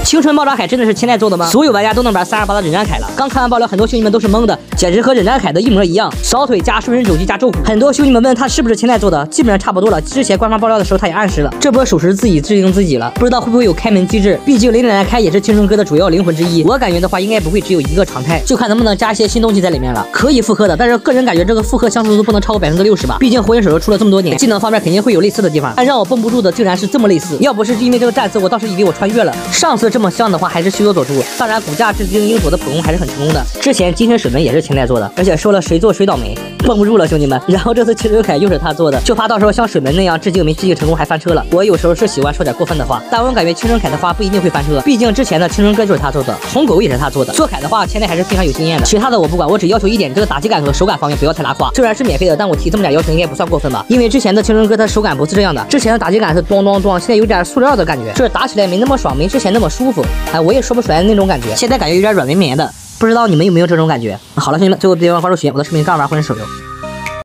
青春爆炸铠真的是千代做的吗？所有玩家都能玩38的忍战铠了。刚看完爆料，很多兄弟们都是懵的，简直和忍战铠的一模一样，扫腿加顺身肘击加咒虎。很多兄弟们问他是不是千代做的，基本上差不多了。之前官方爆料的时候他也暗示了，这波属实自己制定自己了，不知道会不会有开门机制。毕竟雷忍开也是青春哥的主要灵魂之一，我感觉的话应该不会只有一个常态，就看能不能加一些新东西在里面了。可以复刻的，但是个人感觉这个复刻像素都不能超过60%吧，毕竟火影手游出了这么多年，技能方面肯定会有类似的地方。但让我绷不住的竟然是这么类似，要不是因为这个战词，我倒是以为我穿越了。上次这么像的话还是须佐佐助，当然骨架至精英佐的普攻还是很成功的。之前金身水门也是千代做的，而且说了谁做谁倒霉，绷不住了兄弟们。然后这次青春铠又是他做的，就怕到时候像水门那样致敬没致敬成功还翻车了。我有时候是喜欢说点过分的话，但我感觉青春铠的话不一定会翻车，毕竟之前的青春哥就是他做的，红狗也是他做的。做铠的话千代还是非常有经验的，其他的我不管，我只要求一点，这个打击感和手感方面不要太拉胯。虽然是免费的，但我提这么点要求应该不算过分吧，因为之前的青春哥他手感不是这样的，之前的打击感是咚咚咚，现在有点塑料的感觉，就是打起来没那么爽，没之前那么舒服。哎，我也说不出来那种感觉，现在感觉有点软绵绵的，不知道你们有没有这种感觉？好了，兄弟们，最后别忘关注雪，我的视频干玩混人手游。